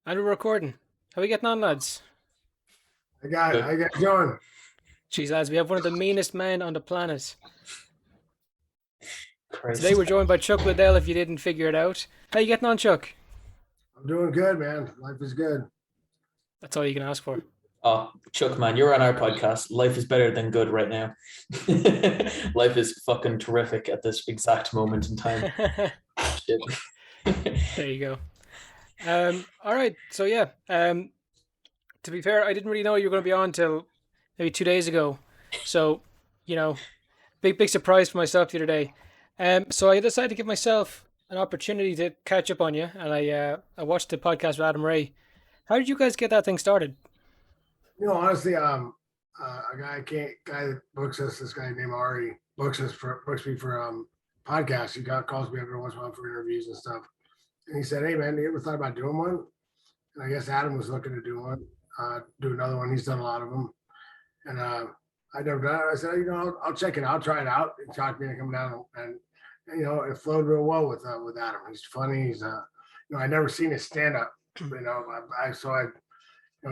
And we're recording. How are we getting on, lads? I got John. Jeez, lads, we have one of the meanest men on the planet. Today Christ. we're joined by Chuck Liddell, if you didn't figure it out. How you getting on, Chuck? I'm doing good, man. Life is good. That's all you can ask for. Oh, Chuck, man, you're on our podcast. Life is better than good right now. Life is fucking terrific at this exact moment in time. Shit. There you go. All right. So yeah. To be fair, I didn't really know you were going to be on till maybe 2 days ago. So, big surprise for myself the other day. So I decided to give myself an opportunity to catch up on you, and I watched the podcast with Adam Ray. How did you guys get that thing started? Honestly, guy that books us, this guy named Ari, books me for podcasts. Calls me every once in a while for interviews and stuff. And he said, "Hey, man, you ever thought about doing one?" And I guess Adam was looking to do one, do another one. He's done a lot of them, and I never done it. I said, I'll check it out, I'll try it out. He talked me into coming down, and it flowed real well with Adam. He's funny. I never seen his stand up. I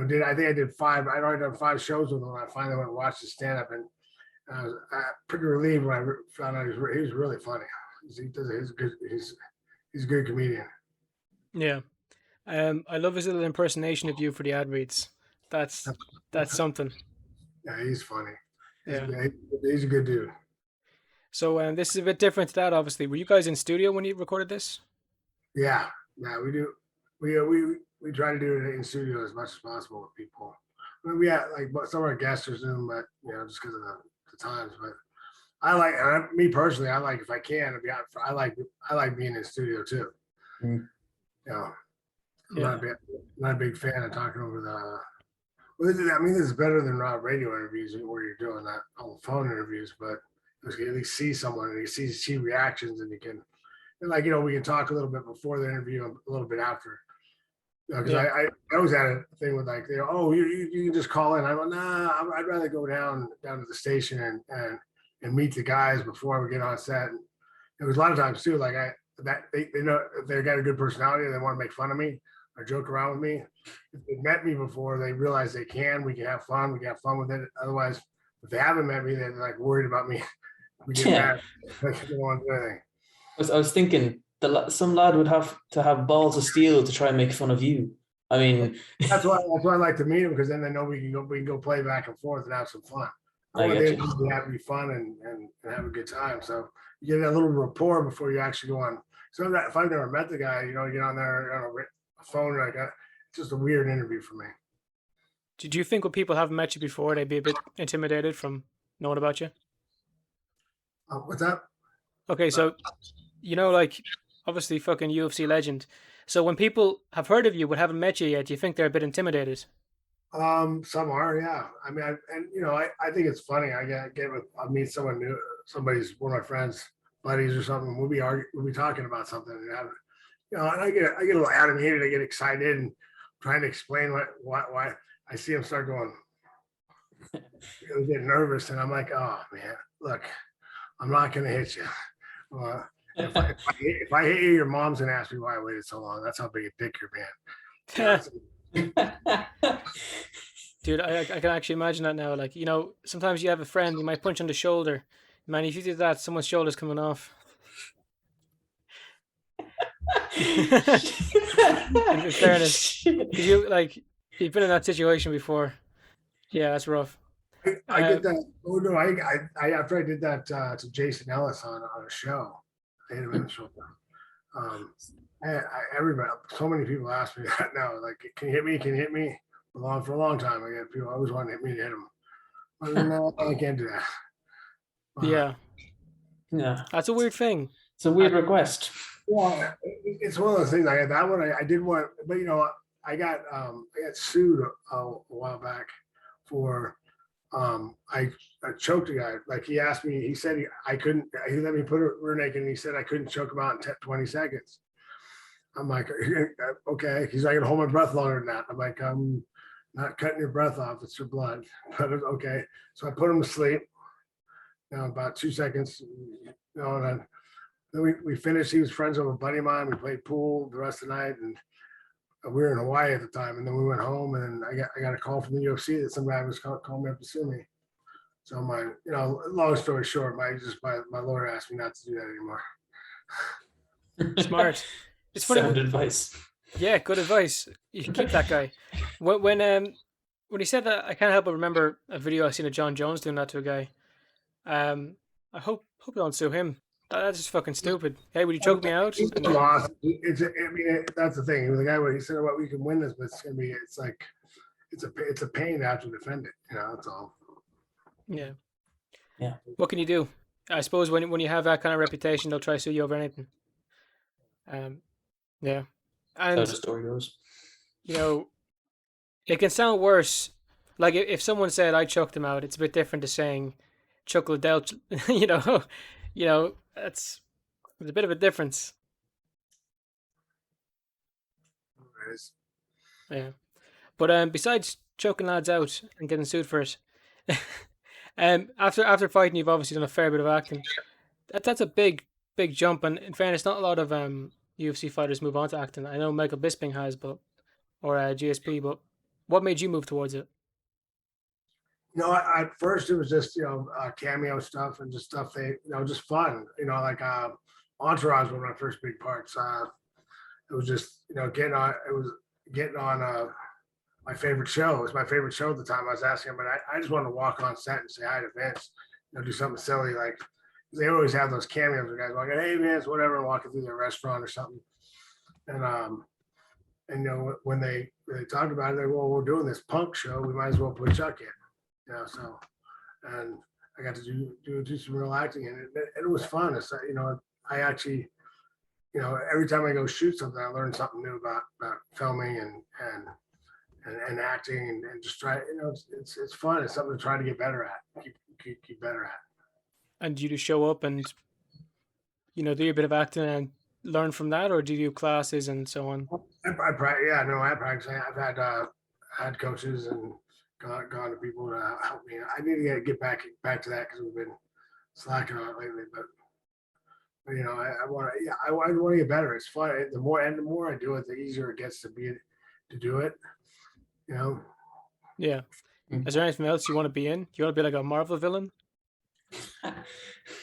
think I did five. I'd already done 5 shows with him. I finally went and watched the stand up, and I was pretty relieved when I found out he was really funny. He's a good comedian. Yeah. I love his little impersonation of you for the ad reads. That's something. Yeah, he's funny. Yeah. He's a good dude. So this is a bit different to that, obviously. Were you guys in studio when you recorded this? Yeah, we do. We try to do it in studio as much as possible with people. I mean, we have some of our guests are Zoom, but just because of the times. But me personally, I like if I can to be out. I like being in studio too. Mm. I'm not a big fan of talking over the. Well, this is better than radio interviews where you're doing that on phone interviews, but you can at least see someone and you see reactions, and you can, we can talk a little bit before the interview, a little bit after. Because I always had a thing with you can just call in. I go, nah, I'd rather go down to the station and meet the guys before we get on set. And it was a lot of times too, they know if they got a good personality and they want to make fun of me or joke around with me. If they met me before, they realize we can have fun. We can have fun with it. Otherwise, if they haven't met me, they're worried about me. We get mad. They don't want to do anything. I was thinking some lad would have to have balls of steel to try and make fun of you. I mean, that's why I like to meet him, because then they know we can go play back and forth and have some fun. I want them to have be fun and have a good time. So you get a little rapport before you actually go on. So if I've never met the guy, you get on there on a phone like that. It's just a weird interview for me. Did you think when people haven't met you before, they'd be a bit intimidated from knowing about you? What's that? Okay, so obviously fucking UFC legend. So when people have heard of you but haven't met you yet, do you think they're a bit intimidated? Some are, yeah. I mean, I think it's funny. I meet someone new, one of my friends, buddies or something. We'll be talking about something, and I get a little animated. I get excited and trying to explain why I see him start going. I was getting nervous, and I'm like, oh man, look, I'm not gonna hit you. If I hit you, your mom's gonna ask me why I waited so long. That's how big a dick you're being. Dude, I can actually imagine that now. Sometimes you have a friend, you might punch on the shoulder. Man, if you do that, someone's shoulder's coming off. In fairness, because you've been in that situation before. Yeah, that's rough. I get that. Oh no, I after I did that to Jason Ellis on a show. I hit him in the shoulder. Everybody, so many people ask me that now. Can you hit me? Can you hit me? For a long time, I get people always want to hit me to hit them. But no, I can't do that. Yeah, that's a weird thing. It's a weird request. Well, it's one of those things. I had that one. I did want, but I got sued a while back for I choked a guy. He asked me. He said he let me put a rear naked, and he said I couldn't choke him out in 20 seconds. I'm like, okay. He's like, I can hold my breath longer than that. I'm like, I'm not cutting your breath off. It's your blood. But okay. So I put him to sleep. About 2 seconds. And then we finished. He was friends with a buddy of mine. We played pool the rest of the night, and we were in Hawaii at the time, and then we went home, and then I got a call from the UFC that some guy was calling me up to sue me. So long story short, my lawyer asked me not to do that anymore. Smart. It's funny. Sound advice. Yeah, good advice. You should keep that guy. When he said that, I can't help but remember a video I seen of John Jones doing that to a guy. I hope you don't sue him. That's just fucking stupid. Hey, would you choke me out? That's the thing. The guy, he said, "Well, we can win this, but it's gonna be. It's like, it's a pain to have to defend it. That's all." Yeah. Yeah. What can you do? I suppose when you have that kind of reputation, they'll try to sue you over anything. Yeah. And That's how the story goes. it can sound worse. Like if someone said I choked him out, it's a bit different to saying Chuck Liddell. There's a bit of a difference. Yeah. But besides choking lads out and getting sued for it, after fighting, you've obviously done a fair bit of acting. That's a big jump, and in fairness, not a lot of UFC fighters move on to acting. I know Michael Bisping has, or GSP. But what made you move towards it? At first it was just cameo stuff and just stuff just fun. Like Entourage was my first big parts. It was just getting on. It was getting on my favorite show. It was my favorite show at the time. I was asking him, but I just wanted to walk on set and say hi to Vince. Do something silly like they always have those cameos where guys walking, hey Vince, whatever, and walking through their restaurant or something. And when they talked about it, well, we're doing this punk show, we might as well put Chuck in. So, and I got to do some real acting, and it was fun. It's I actually, every time I go shoot something, I learn something new about filming and acting, and just try. It's fun. It's something to try to get better at. Keep better at. And do you just show up and do a bit of acting and learn from that, or do you do classes and so on? I practice. I've had coaches and gone to people to help me. I need to get back to that because we've been slacking on it lately. But I want to get better. It's fun. The more I do it, the easier it gets to do it. Yeah. Is there anything else you want to be in? Do you want to be like a Marvel villain?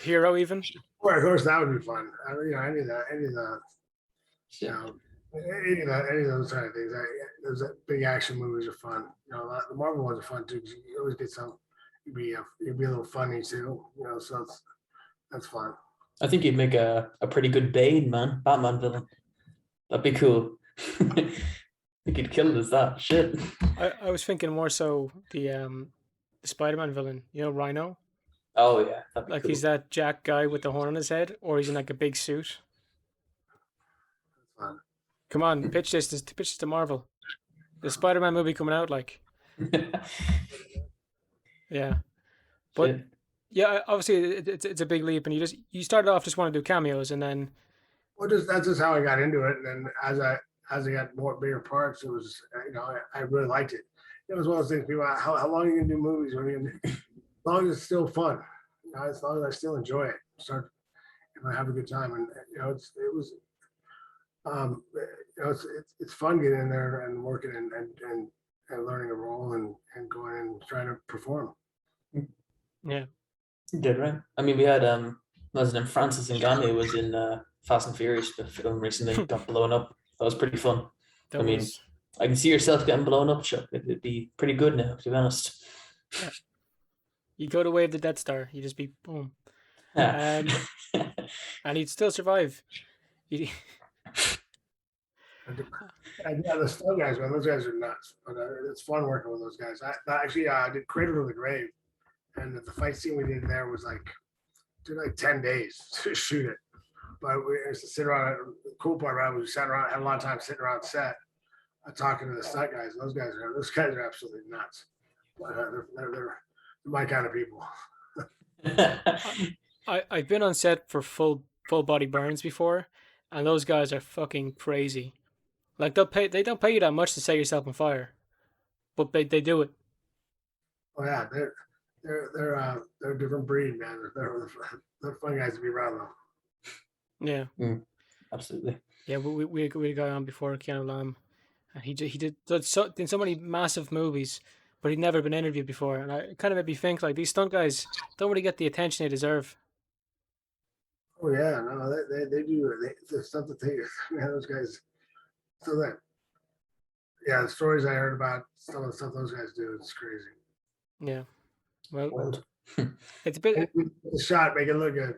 Hero even? Well, of course, that would be fun. Any of those kind of things. Those big action movies are fun. The Marvel ones are fun too, because you always get some. You'd be a little funny too. So that's fun. I think you'd make a pretty good Batman villain. That'd be cool. I think you'd kill it as that shit. I was thinking more so the Spider-Man villain. Rhino. Oh yeah, like cool. He's that Jack guy with the horn on his head, or he's in like a big suit. That's fun. Come on, pitch this to Marvel. The Spider-Man movie coming out, like. Yeah, but Shit. yeah, obviously it's a big leap, and you started off just want to do cameos, and then. Well, that's just how I got into it, and then as I got bigger parts, it was I really liked it. It was one of those things. People, how long are you gonna do movies? As long as it's still fun, as long as I still enjoy it, and I have a good time, and it's fun getting in there and working and learning a role and going and trying to perform. Yeah, you did right. I mean, we had Francis Ngannou was in Fast and Furious, the film recently got blown up. That was pretty fun. I mean, I can see yourself getting blown up, Chuck. It'd be pretty good now, to be honest. Yeah. You go to wave the Death Star, you just be boom. Yeah. And he'd still survive. Yeah, the stunt guys, man, those guys are nuts. But it's fun working with those guys. I did Cradle to the Grave, and the fight scene we did there was took 10 days to shoot it. But we used to sit around. The cool part about it was we sat around, had a lot of time sitting around set, talking to the stunt guys. And those guys are absolutely nuts. But they're my kind of people. I've been on set for full body burns before, and those guys are fucking crazy. Like they don't pay you that much to set yourself on fire, but they do it. Oh yeah, they're a different breed, man. They're fun guys to be around though. Yeah. Absolutely. Yeah, we had a guy on before, Keanu Lamb, And he did so many massive movies, but he'd never been interviewed before, and it kind of made me think like these stunt guys don't really get the attention they deserve. Oh yeah, no, they do. The stuff that they, man, those guys. So that, yeah, the stories I heard about some of the stuff those guys do, it's crazy. Yeah, well, Wild. it's a bit The shot, make it look good.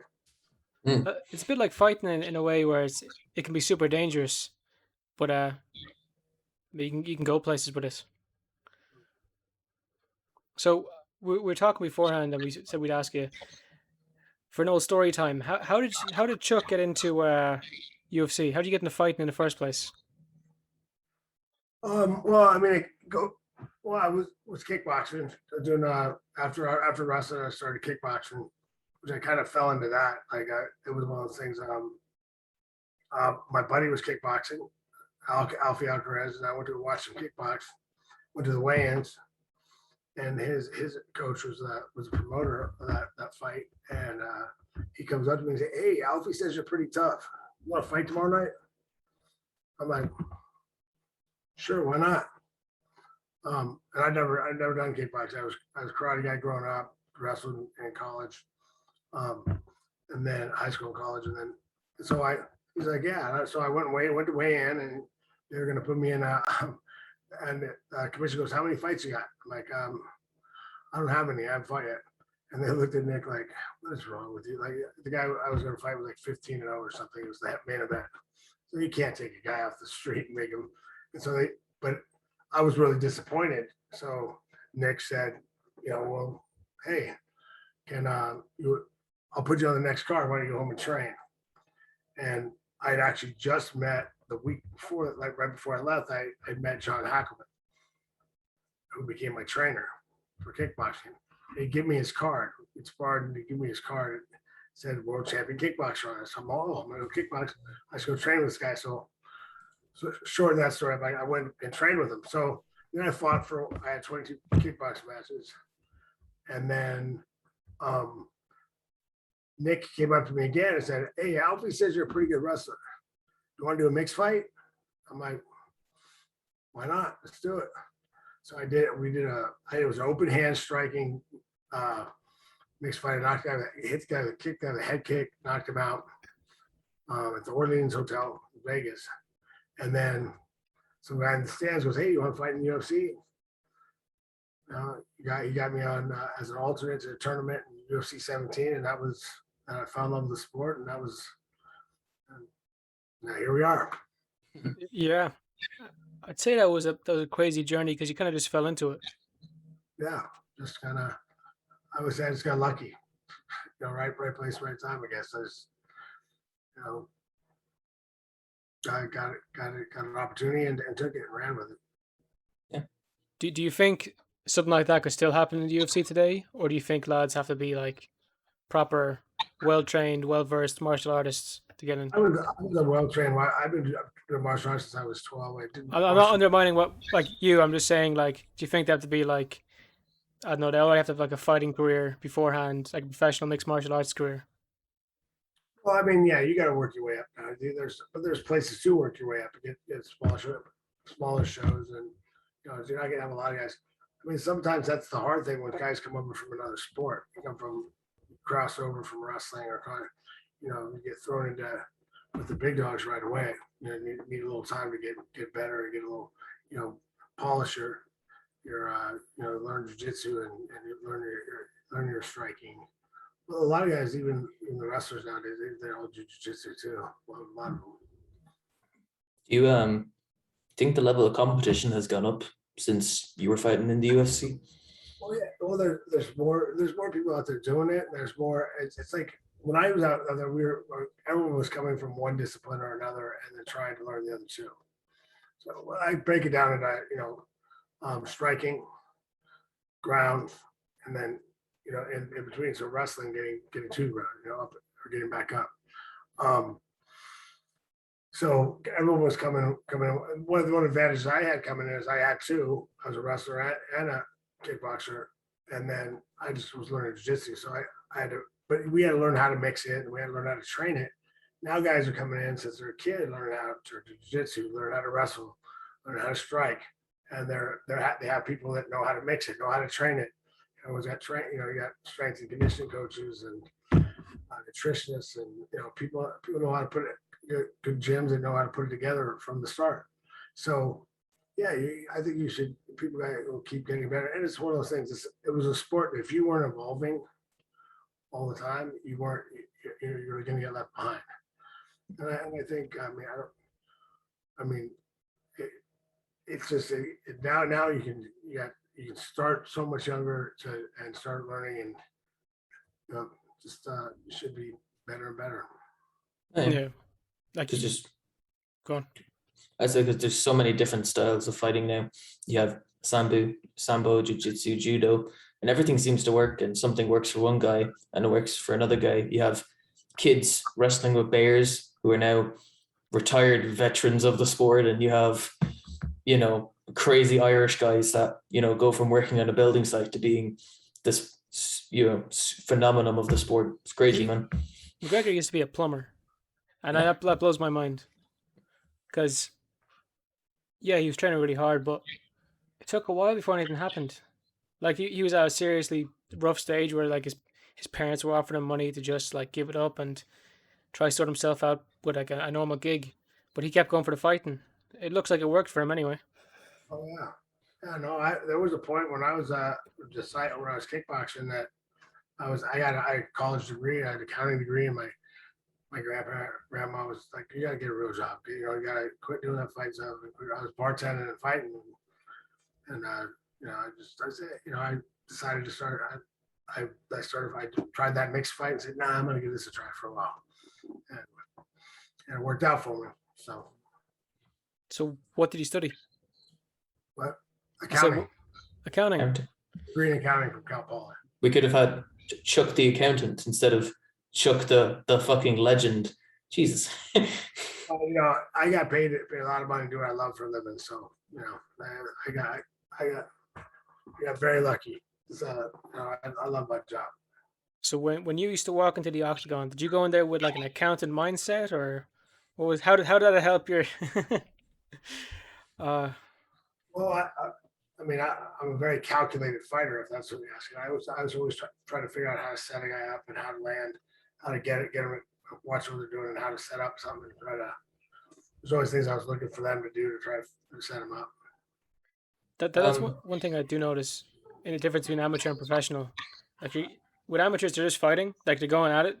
it's a bit like fighting in a way where it can be super dangerous, but you can go places with it. So we were talking beforehand, and we said we'd ask you for an old story time. How did Chuck get into UFC? How did you get into fighting in the first place? Well, I mean, I was kickboxing. Doing after wrestling, I started kickboxing, which I kind of fell into that. Like it was one of those things. My buddy was kickboxing, Alfie Alvarez, and I went to watch him kickbox. Went to the weigh-ins, and his coach was a promoter of that fight, and he comes up to me and says, "Hey, Alfie says you're pretty tough. You want to fight tomorrow night?" I'm like, "Sure, why not?" And I'd never done kickboxing. I was a karate guy growing up, wrestled in college, and then high school, and college, and then so he's like, yeah. So I went to weigh in, and they were going to put me in and the commissioner goes, "How many fights you got?" I'm like, "I don't have any. I haven't fought yet." And they looked at Nick like, "What is wrong with you?" Like the guy I was going to fight was like 15-0 or something. It was the main event. So you can't take a guy off the street and make him. And so but I was really disappointed. So Nick said, well, hey, I'll put you on the next card. Why don't you go home and train? And I'd actually just met the week before, like right before I left, I met John Hackelman, who became my trainer for kickboxing. He'd give me his card. He'd sparred and he'd give me his card. It said world champion kickboxer on it. So I'm going to go kickbox. I should go train with this guy. So short of that story, I went and trained with him. So then I had 22 kickbox matches. And then Nick came up to me again and said, "Hey, Alfie says you're a pretty good wrestler. Do you want to do a mixed fight?" I'm like, "Why not? Let's do it." So I did. It was an open hand striking mixed fight. I hit the guy with a kick, the head kick, knocked him out at the Orleans Hotel in Vegas. And then some guy in the stands goes, "Hey, you want to fight in the UFC?" He got me on as an alternate to a tournament in UFC 17, and that was I found love with the sport, and that was now here we are. Yeah, I'd say that was a crazy journey because you kind of just fell into it. Yeah, just kind of. I would say I just got lucky. Right place, right time. I guess I just, I got an opportunity and took it and ran with it. Yeah. Do you think something like that could still happen in the UFC today, or do you think lads have to be like proper, well-trained, well-versed martial artists to get in? I was a well-trained. I've been doing martial arts since I was 12. I'm not undermining what like you. I'm just saying like, do you think they have to be like, I don't know, they already have to have like a fighting career beforehand, like a professional mixed martial arts career? Well, I mean, yeah, you got to work your way up. There's places to work your way up to get smaller shows, and you're not gonna have a lot of guys. I mean, sometimes that's the hard thing when guys come over from another sport. You come from crossover from wrestling, or you get thrown into with the big dogs right away. You need a little time to get better and get a little, polish your learn jiu-jitsu and learn your striking. Well, a lot of guys, even the wrestlers nowadays, they all do jiu-jitsu too. A lot of them. Do you think the level of competition has gone up since you were fighting in the UFC? Well, yeah. Well, there's more people out there doing it. There's more. It's like when I was out there, everyone was coming from one discipline or another, and then trying to learn the other two. So I break it down into striking, ground, and then in between. So wrestling, getting to ground, up or getting back up. So everyone was coming. One of the advantages I had coming in is I had two. I was a wrestler and a kickboxer, and then I just was learning jiu-jitsu. So I had to, but we had to learn how to mix it, and we had to learn how to train it. Now guys are coming in since they're a kid, learn how to jiu-jitsu, learn how to wrestle, learn how to strike, and they have people that know how to mix it, know how to train it. Was that train? You got strength and conditioning coaches and nutritionists, and people know how to put it. Good gyms that know how to put it together from the start. So, yeah, I think you should. People will keep getting better, and it's one of those things. It was a sport that if you weren't evolving all the time, you weren't. You're going to get left behind. And I think. It's just now you can start so much younger and start learning, and just should be better and better. Yeah, like just go on. I say because there's so many different styles of fighting now. You have sambo, jiu-jitsu, judo, and everything seems to work, and something works for one guy and it works for another guy. You have kids wrestling with bears who are now retired veterans of the sport, and you have crazy Irish guys that go from working on a building site to being this phenomenon of the sport. It's crazy, man. McGregor used to be a plumber, and that blows my mind, because he was training really hard, but it took a while before anything happened. Like he was at a seriously rough stage where like his parents were offering him money to just like give it up and try to sort himself out with like a normal gig, but he kept going for the fighting. It looks like it worked for him anyway. Oh yeah, no. There was a point when I was deciding when I was kickboxing that I had a college degree, I had an accounting degree, and my grandma was like, "You got to get a real job. You got to quit doing that fight stuff." I was bartending and fighting, and I decided to start. I tried that mixed fight and said, "Nah, I'm going to give this a try for a while," and it worked out for me. So what did you study? What? Accounting. Accounting. Degree in accounting from Cal Poly. We could have had Chuck the accountant instead of Chuck the fucking legend. Jesus. I got paid a lot of money to do what I love for a living, so I got very lucky. So I love my job. So when you used to walk into the octagon, did you go in there with like an accountant mindset, or what was how did that help your? Well, I'm a very calculated fighter, if that's what you're asking. I was always trying to figure out how to set a guy up and how to land, how to get him, watch what they're doing, and how to set up something. There's always things I was looking for them to do to try to set them up. That's one thing I do notice in the difference between amateur and professional. Like with amateurs, they're just fighting, like they're going at it,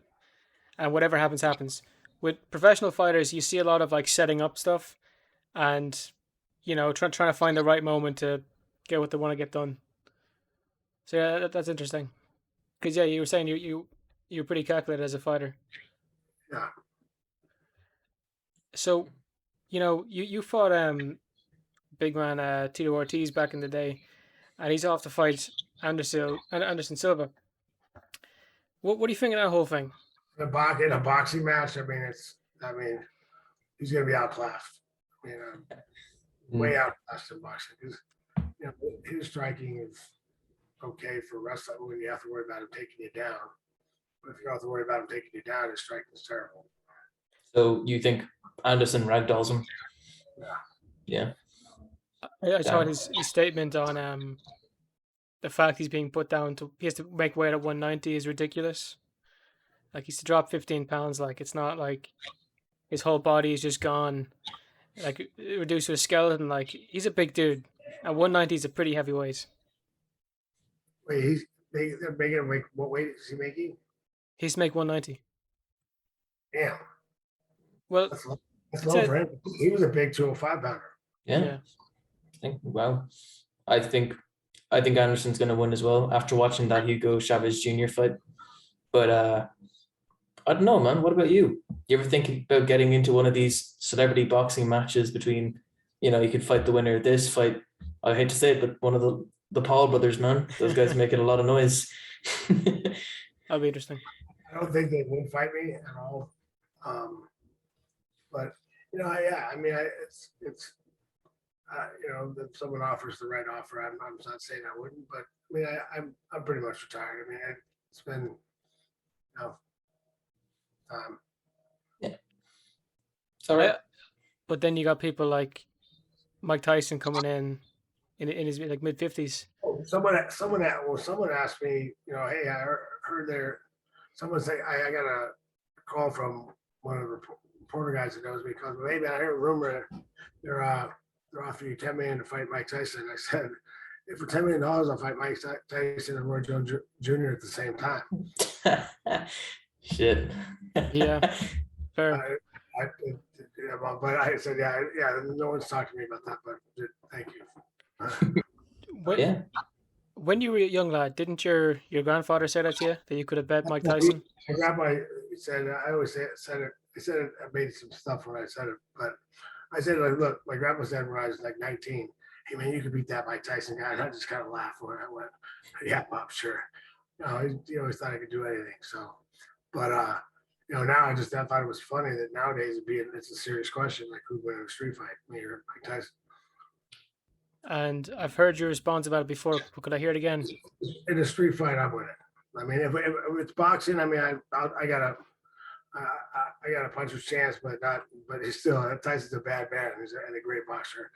and whatever happens, happens. With professional fighters, you see a lot of like setting up stuff, and trying to find the right moment to get what they want to get done. So yeah, that's interesting. Because you were saying you're pretty calculated as a fighter. Yeah. So, you fought big man Tito Ortiz back in the day, and he's off to fight Anderson Silva. What do you think of that whole thing? In a boxing match, he's going to be outclassed. Way outclassed in boxing. Because his striking is okay for wrestling when you have to worry about him taking you down. But if you don't have to worry about him taking you down, his striking is terrible. So you think Anderson ragdolls him? Yeah. I saw his statement on the fact he's being put down he has to make weight at 190 is ridiculous. Like he's to drop 15 pounds. Like it's not like his whole body is just gone, like reduced to a skeleton. Like he's a big dude, and 190 is a pretty heavy weight. Wait, they're making him what weight is he making? He's to make 190. Damn. Well, that's low for him. He was a big 205 pounder. Yeah. I think Anderson's going to win as well after watching that Hugo Chavez Jr. fight. But I don't know, man. What about you? You ever think about getting into one of these celebrity boxing matches between, you could fight the winner of this fight? I hate to say it, but one of the Paul brothers, man. Those guys making a lot of noise. That'll be interesting. I don't think they would fight me at all. But it's if someone offers the right offer, I'm not saying I wouldn't, but I'm pretty much retired. It's been time. Yeah. It's all right. But then you got people like Mike Tyson coming in his like mid-50s. Someone asked me, hey, I heard there. Someone say I got a call from one of the reporter guys that knows me. Because maybe I heard a rumor they're offering you $10 million to fight Mike Tyson. I said, if for $10 million I'll fight Mike Tyson and Roy Jones Jr. at the same time. Shit. Yeah, fair. But I said, yeah. No one's talked to me about that, but thank you. When you were a young lad, didn't your grandfather say that to you, that you could have bet Mike Tyson? My grandpa said, I always said it. I said it. I made some stuff when I said it, but I said, like, look, my grandpa said when I was like 19, hey man, you could beat that Mike Tyson guy. And I just kind of laughed when I went, yeah, Bob, sure. He always thought I could do anything. So, but now I thought it was funny that nowadays it's a serious question, like who'd win a street fight, me or Mike Tyson. And I've heard your response about it before, but could I hear it again? In a street fight, I'm winning. I mean, if it's boxing, I mean, I got a puncher's chance, but he's still, Tyson's a bad man and a great boxer.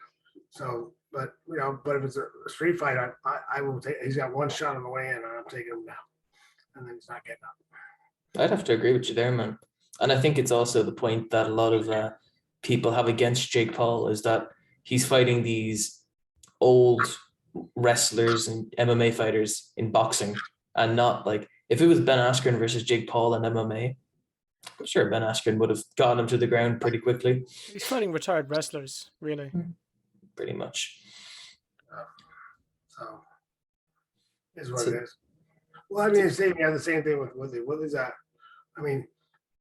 So, but if it's a street fight, I will take. He's got one shot on the way in, and I'm taking him down, and then he's not getting up. I'd have to agree with you there, man. And I think it's also the point that a lot of people have against Jake Paul is that he's fighting these old wrestlers and MMA fighters in boxing, and not like if it was Ben Askren versus Jake Paul in MMA, I'm sure Ben Askren would have gotten him to the ground pretty quickly. He's fighting retired wrestlers, really. Pretty much. So is what it is. Well, I mean, the same thing with Woodley. Woodley's I mean,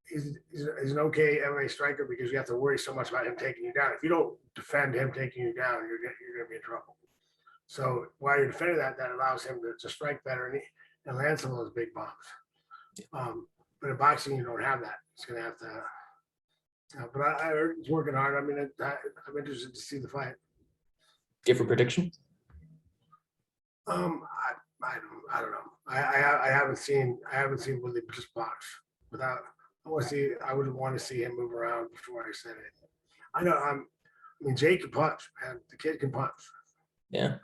he's an okay MMA striker because you have to worry so much about him taking you down. If you don't defend him taking you down, you're going to be in trouble. So while you're defending that allows him to strike better and land some of those big bombs. But in boxing, you don't have that. It's going to have to. But I heard he's working hard. I mean, I'm interested to see the fight. Give a prediction. I don't know. I haven't seen Woodley just box without. I would want to see him move around before I said it. I know. I mean, Jake can punch, man. The kid can punch. Yeah,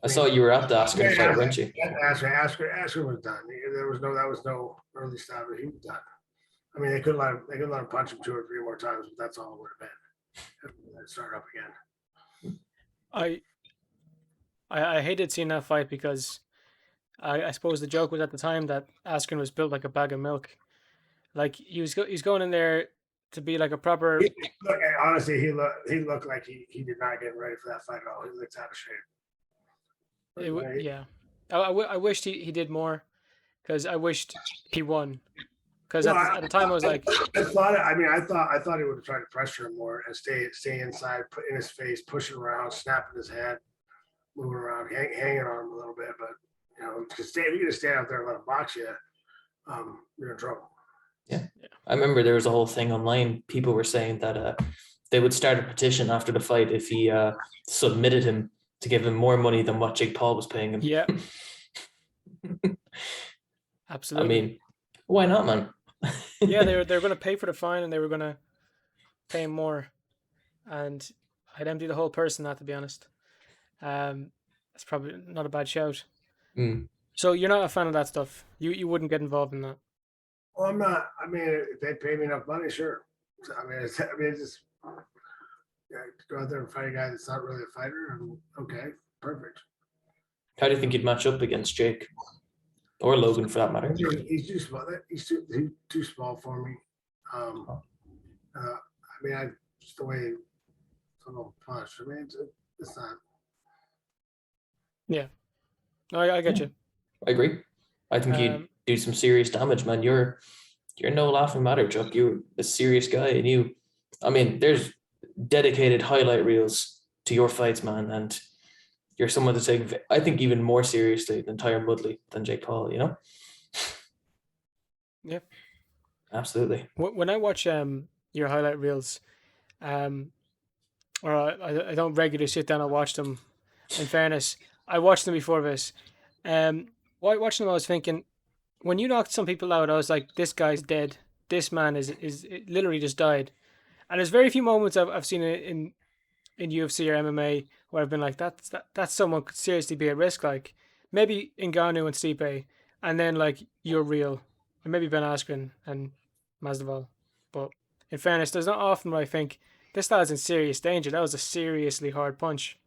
I saw you were at the Askren fight, weren't you? Askren was done. That was no early stop. He was done. I mean, they could let him punch him 2 or 3 more times, but that's all it would have been. Start up again. I hated seeing that fight because I suppose the joke was at the time that Askren was built like a bag of milk. Like he's going in there to be like a proper. Look, honestly, he looked like he did not get ready for that fight at all. He looked out of shape. Yeah, I wished he did more, because I wished he won. Because at the time I was like, I thought he would have tried to pressure him more and stay inside, put in his face, pushing around, snapping his head, moving around, hanging on him a little bit. But if you just stand out there and let him box you, you're in trouble. Yeah. I remember there was a whole thing online. People were saying that they would start a petition after the fight if he submitted him to give him more money than what Jake Paul was paying him. Yeah. Absolutely. I mean, why not, man? Yeah, they were going to pay for the fine and they were going to pay him more, and I'd empty the whole purse in that, to be honest. That's probably not a bad shout. So you're not a fan of that stuff. You wouldn't get involved in that. Well, I'm not. I mean, if they pay me enough money, sure. I mean, it's just go out there and fight a guy that's not really a fighter. Okay, perfect. How do you think you'd match up against Jake or Logan, for that matter? He's too small. He's too small for me. I mean, just the way someone punch. I mean, it's not. Yeah, no, I get you. I agree. I think you'd do some serious damage, man. You're no laughing matter, Chuck. You're a serious guy, and I mean, there's dedicated highlight reels to your fights, man, and you're someone to take, I think, even more seriously than Tyron Woodley, than Jake Paul. Yeah, absolutely. When I watch your highlight reels, or I don't regularly sit down and watch them. In fairness, I watched them before this. While watching them, I was thinking, when you knocked some people out, I was like, this guy's dead. This man is literally just died. And there's very few moments I've seen it in in UFC or MMA where I've been like, that's someone could seriously be at risk. Like maybe Ngannou and Stipe, and then like you're real, and maybe Ben Askren and Masvidal. But in fairness, there's not often where I think this lad's in serious danger. That was a seriously hard punch.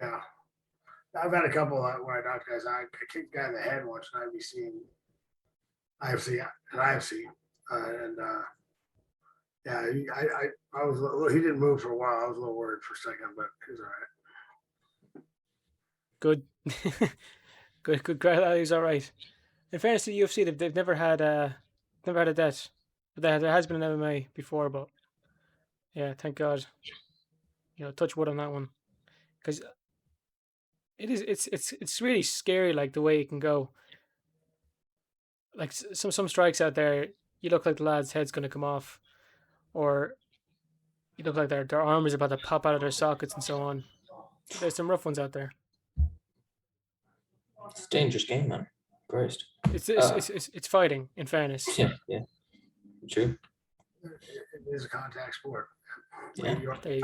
Yeah. I've had a couple where I knocked guys. I kicked a guy in the head once in IFC, and IFC, and yeah, I was. He didn't move for a while. I was a little worried for a second, but he was all right. Good, good. He's all right. In fairness to the UFC, they've never had a death. But there has been an MMA before, but yeah, thank God. Touch wood on that one, because it's really scary, like the way it can go. Like some strikes out there, you look like the lad's head's gonna come off, or you look like their arm is about to pop out of their sockets and so on. There's some rough ones out there. It's a dangerous game, man. Christ. It's fighting, in fairness. Yeah. True. It is a contact sport. Yeah. You're trying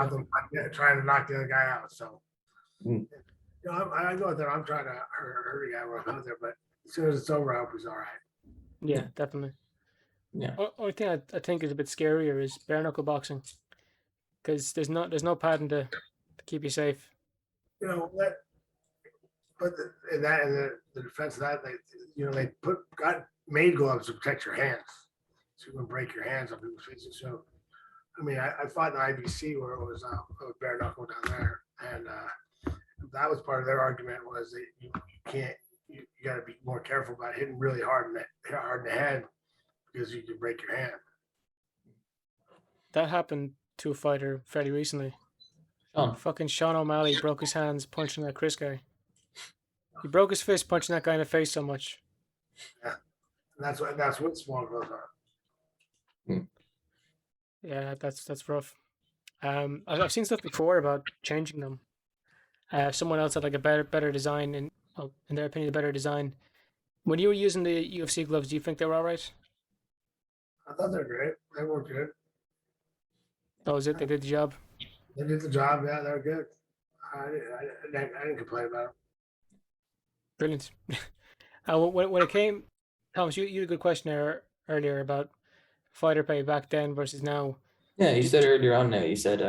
to knock the other guy out. So, I go out there. I'm trying to hurt a guy when I'm out there, but as soon as it's over, I hope he's all right. Yeah, definitely. Yeah. Only thing I think is a bit scarier is bare knuckle boxing, because there's no padding to keep you safe. But in the defense of that, they got made gloves to protect your hands, so you wouldn't break your hands on people's faces. So, I mean, I fought in the IBC where it was bare knuckle down there, and that was part of their argument was that you can't. You got to be more careful about hitting really hard in the head because you can break your hand. That happened to a fighter fairly recently. Fucking Sean O'Malley broke his hands punching that Chris guy. He broke his fist punching that guy in the face so much. Yeah, and that's what small gloves are. Yeah, that's rough. I've seen stuff before about changing them. Someone else had like a better design, in their opinion, a better design. When you were using the UFC gloves, do you think they were all right? I thought they were great. They worked good. That was it. They did the job. They did the job. Yeah, they were good. I didn't complain about them. Brilliant. When it came, Thomas, you had a good question there earlier about fighter pay back then versus now. Yeah, you said earlier on now, you said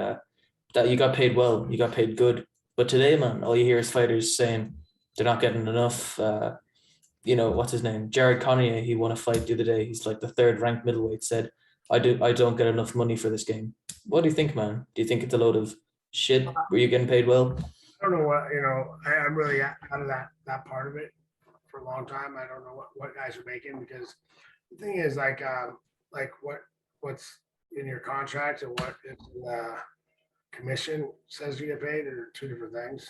that you got paid well, you got paid good. But today, man, all you hear is fighters saying they're not getting enough. What's his name? Jared Connolly, he won a fight the other day. He's like the 3rd ranked middleweight, said, I don't get enough money for this game. What do you think, man? Do you think it's a load of shit? Were you getting paid well? I don't know what, I'm really out of that part of it for a long time. I don't know what guys are making, because the thing is like what's in your contract and what is the commission says you get paid are two different things.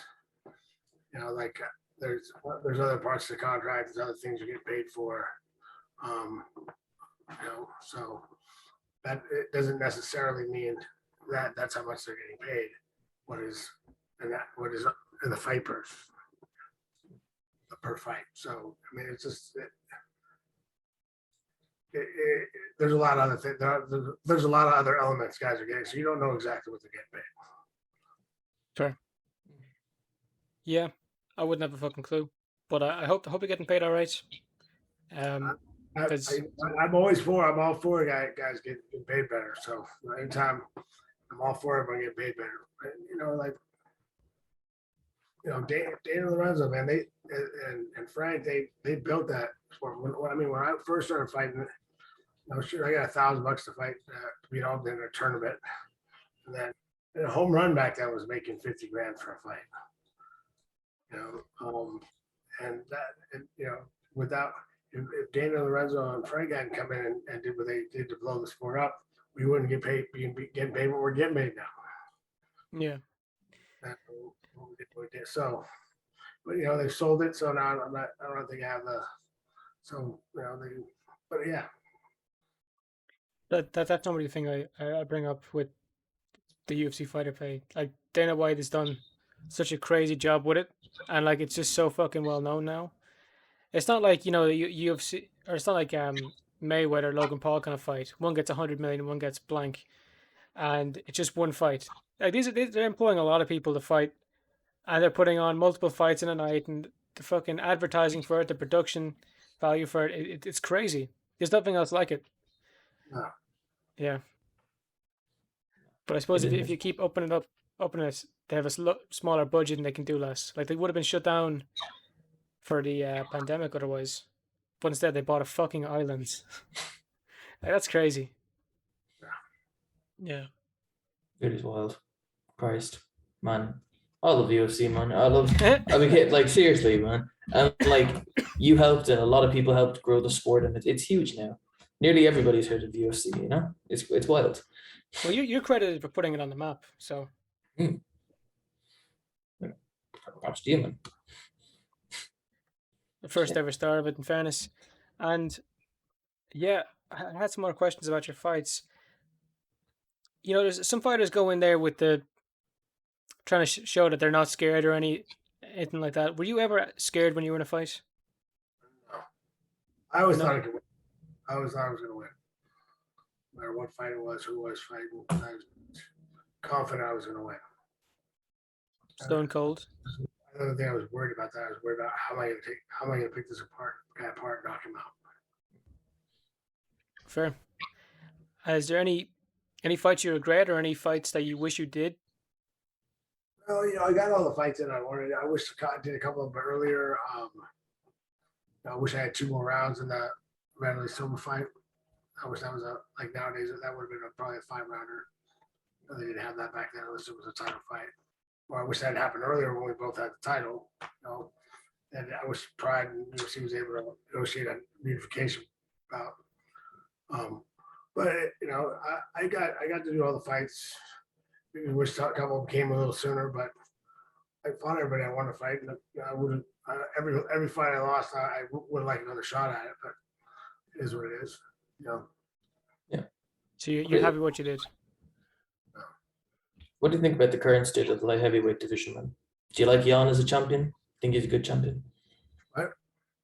There's other parts of the contract, there's other things you get paid for. So that it doesn't necessarily mean that that's how much they're getting paid. What is in the fight per fight. So I mean, it's just there's a lot of other things. There's a lot of other elements guys are getting, so you don't know exactly what they're getting paid. Sure. Yeah, I wouldn't have a fucking clue, but I hope you're getting paid all right. I'm always for. I'm all for guys getting paid better. So anytime, I'm all for everyone getting paid better. Dana Lorenzo, man, they and Frank, they built that sport. When I first started fighting, I got $1,000 to fight to beat all in a tournament, and then a home run back then was making $50,000 for a fight. Without if Dana Lorenzo and Frank hadn't come in and did what they did to blow the sport up, we wouldn't get paid what we're getting paid now. Yeah. So, but they've sold it, so now I don't think I have the. So but yeah. That's normally the thing I bring up with the UFC fighter pay. Like Dana White has done such a crazy job with it, and like it's just so fucking well known now. It's not like the UFC, or it's not like Mayweather Logan Paul kind of fight. One gets 100 million, one gets blank, and it's just one fight. like they're employing a lot of people to fight, and they're putting on multiple fights in a night, and the fucking advertising for it, the production value for it's crazy. There's nothing else like it. No. Yeah. But I suppose It if is. you keep opening it, they have a smaller budget and they can do less. Like they would have been shut down for the pandemic otherwise, but instead they bought a fucking island. Like, that's crazy. Yeah. It is wild. Christ, man. I love UFC, man. I mean, like, seriously, man. And like, you helped, and a lot of people helped grow the sport, and it's huge now. Nearly everybody's heard of UFC, you know? It's wild. Well, you're credited for putting it on the map. So. Props to you, man. The first ever star of it, in fairness. And yeah, I had some more questions about your fights. You know, there's some fighters go in there with the trying to show that they're not scared or anything like that. Were you ever scared when you were in a fight? No. I always No. thought I could win. I always thought I was going to win. No matter what fight it was, who was fighting, I was confident I was going to win. Stone cold. Another thing I was worried about that, I was worried about how am I going to pick this guy apart, knock him out. Fair. Is there any fights you regret or any fights that you wish you did? Well, you know, I got all the fights in I wanted. I wish I did a couple of them earlier. I wish I had 2 more rounds in that Randy Silva fight. I wish that was like nowadays that would have been probably a 5-rounder. They didn't have that back then unless it was a title fight. Or I wish that had happened earlier when we both had the title. You know, and I wish Pride and UFC was able to negotiate a unification bout. But you know, I got to do all the fights. I wish a couple came a little sooner, but I fought everybody I wanted to fight, and I would every fight I lost, I would like another shot at it, but it is what it is, you know. Yeah. So you're happy with what you did? What do you think about the current state of the light heavyweight division, man? Do you like Jan as a champion? Think he's a good champion? What?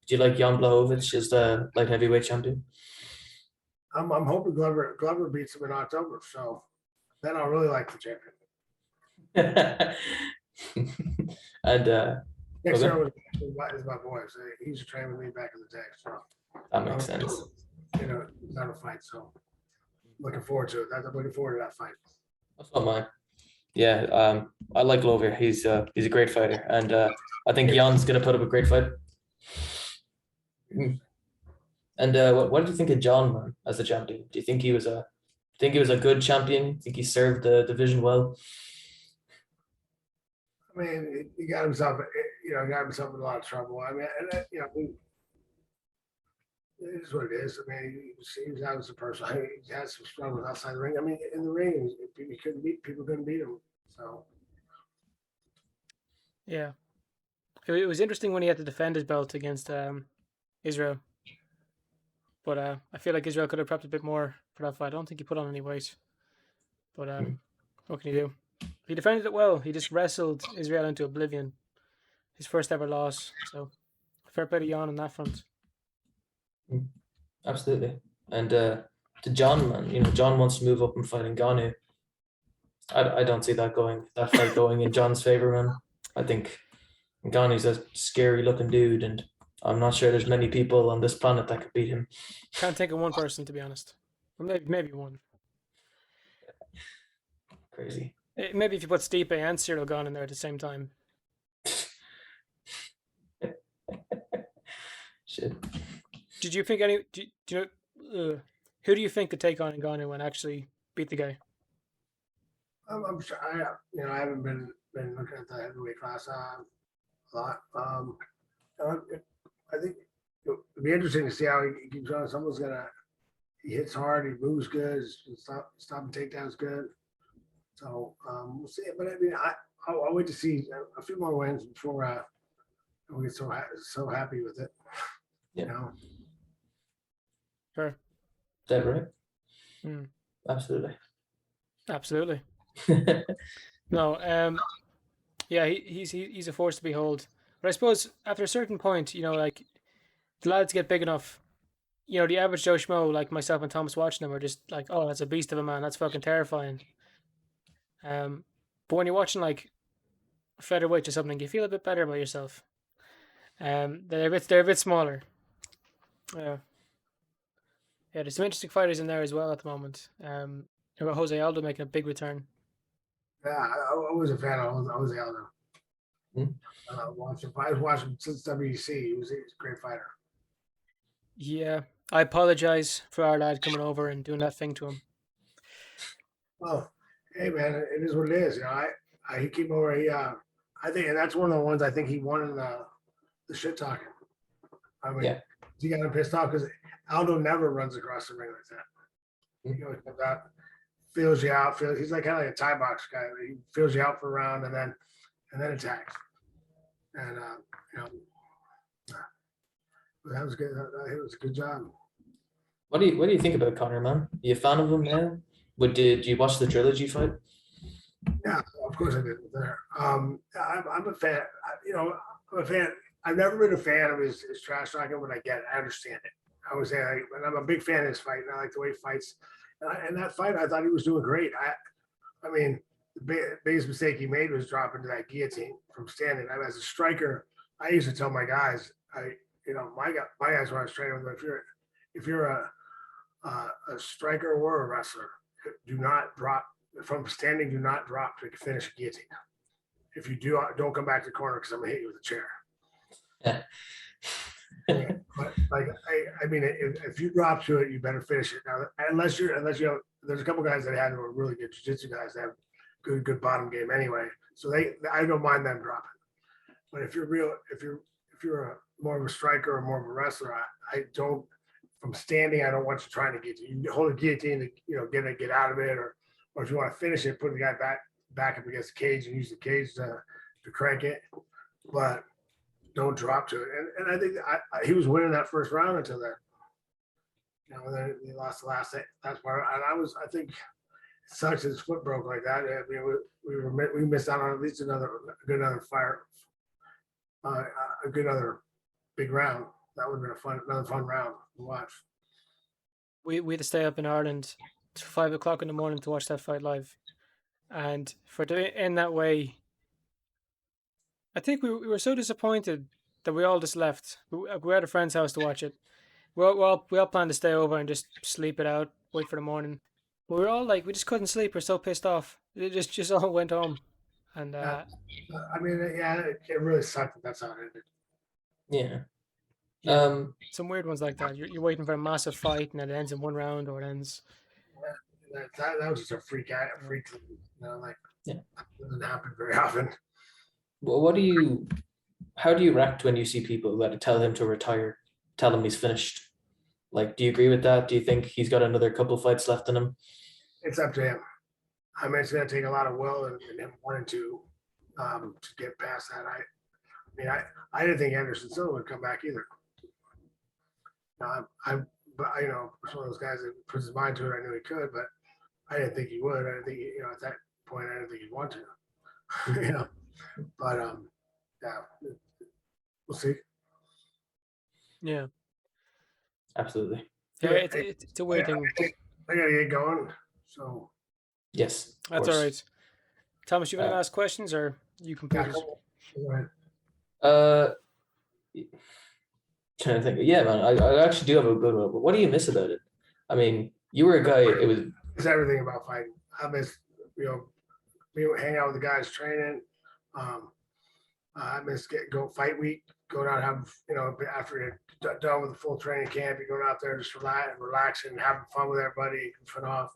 Do you like Jan Blachowicz as the light heavyweight champion? I'm hoping Glover beats him in October, so then I'll really like the champion. And Next okay. year is my boy. So he used to train with me back in the day. So That makes sense. You know, it's not a fight. So looking forward to it. I'm looking forward to that fight. That's not mine. Yeah, I like Glover. He's a great fighter, and I think Jan's gonna put up a great fight. And what did you think of John, man, as a champion? Do you think he was a good champion? Think he served the division well? I mean, he got himself, in a lot of trouble. I mean, and it is what it is. I mean, he was out as a person. He had some struggles outside the ring. I mean, in the ring, people couldn't beat him. So yeah, it was interesting when he had to defend his belt against Israel. But I feel like Israel could have prepped a bit more for that fight. I don't think he put on any weight. But what can you do? He defended it well. He just wrestled Israel into oblivion. His first ever loss. So fair play to Jan on that front. Absolutely. And to John, man, John wants to move up and fight Ngannou. I don't see that fight going in John's favor, man. I think Ngannou's a scary looking dude, and I'm not sure there's many people on this planet that could beat him. Can't think of one person, to be honest. Or maybe one. Crazy. Maybe if you put Stipe and Cyril Gane in there at the same time. Shit. Did you think who do you think could take on Ngannou and actually beat the guy? I'm sure. I haven't been looking at the heavyweight class a lot. I think it'll be interesting to see how he keeps on. He hits hard, he moves good, stopping takedowns good. So we'll see. But I mean, I'll wait to see a few more wins before we get so happy with it. Yeah. You know? Sure. Is that right? Absolutely. No, yeah, he's a force to behold. But I suppose after a certain point, like the lads get big enough, the average Joe Schmo, like myself and Thomas watching them, are just like, oh, that's a beast of a man. That's fucking terrifying. But when you're watching like featherweight or something, you feel a bit better about yourself. They're a bit smaller. Yeah, yeah. There's some interesting fighters in there as well at the moment. You've got Jose Aldo making a big return. Yeah, I was a fan of Jose Aldo. I was watching since WEC. He was a great fighter. Yeah, I apologize for our lad coming over and doing that thing to him. Well, hey man, it is what it is. He came over. I think, and that's one of the ones I think he won in the shit talking. I mean, he got him pissed off because Aldo never runs across the ring like that. He always comes out, feels you out. He's like kind of like a Thai box guy. He feels you out for a round and then attacks. And that was good. It was a good job. What do you think about Conor, man? Are you a fan of him now? Did you watch the trilogy fight? Yeah, of course I did. There, I'm a fan. I'm a fan. I've never been a fan of his trash talking, but I get it. I understand it. I was saying, and I'm a big fan of his fight, and I like the way he fights. And that fight, I thought he was doing great. I mean, the biggest mistake he made was dropping to that guillotine from standing. As a striker, I used to tell my guys, my guys when I was training with them, if you're a striker or a wrestler, do not drop from standing. Do not drop to finish a guillotine. If you do, don't come back to the corner because I'm gonna hit you with a chair. Yeah. But I mean, if you drop to it, you better finish it. Now, unless you have, there's a couple guys that had who are really good jiu-jitsu guys that have good bottom game anyway. So I don't mind them dropping. But if you're more of a striker or more of a wrestler, I don't. From standing, I don't want you trying to get you. You hold a guillotine to get out of it, or if you want to finish it, put the guy back up against the cage and use the cage to crank it. But don't drop to it. And I think he was winning that first round until then. And then he lost the last part. And I think it sucks his foot broke like that. I mean, we missed out on at least another big round. That would have been another fun round to watch. We had to stay up in Ireland till 5 o'clock in the morning to watch that fight live, and for doing it in that way, I think we were so disappointed that we all just left. We were at a friend's house to watch it. We all planned to stay over and just sleep it out, wait for the morning. But we were all like, we just couldn't sleep. We're so pissed off. It just all went home, and I mean, it really sucked that that's how it ended. Yeah. Some weird ones like that. You're waiting for a massive fight and it ends in one round or it ends. That was just a freak. That doesn't happen very often. Well, how do you react when you see people that tell him to retire, tell him he's finished? Like, do you agree with that? Do you think he's got another couple fights left in him? It's up to him. I mean, it's going to take a lot of will and him wanting to get past that. I didn't think Anderson Silva would come back either. But was one of those guys that puts his mind to it. I knew he could, but I didn't think he would. I didn't think at that point I didn't think he'd want to. But yeah, we'll see. Yeah, absolutely. Yeah, it's a weird thing. I gotta get going. So yes, that's all right. Thomas, you want to ask questions or you can put Trying to think. Yeah, man, I actually do have a good one. But what do you miss about it? I mean, you were a guy. It's everything about fighting. I miss hang out with the guys training. I miss go fight week. Go down and have after you're done with the full training camp, you're going out there just relaxing and having fun with everybody, fun off.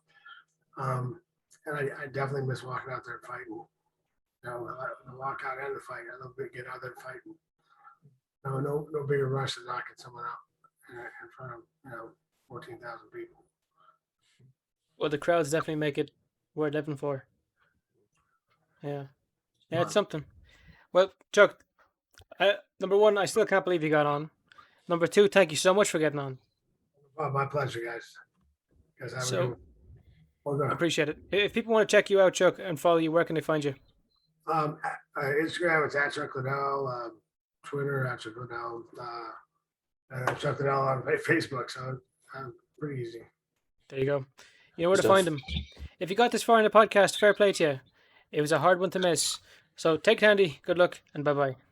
And I definitely miss walking out there and fighting. The walk out and the fight. I love to get out there fighting. No bigger rush than knocking someone out in front of 14,000 people. Well, the crowds definitely make it worth living for. Yeah, it's something. Well, Chuck, number one, I still can't believe you got on. Number two, thank you so much for getting on. Well, my pleasure, guys. I appreciate it. If people want to check you out, Chuck, and follow you, where can they find you? Instagram, it's at Chuck Liddell. Twitter, at Chuck Liddell. Chuck Liddell on Facebook, so pretty easy. There you go. You know where to find him. If you got this far in the podcast, fair play to you. It was a hard one to miss. So take it handy. Good luck and bye bye.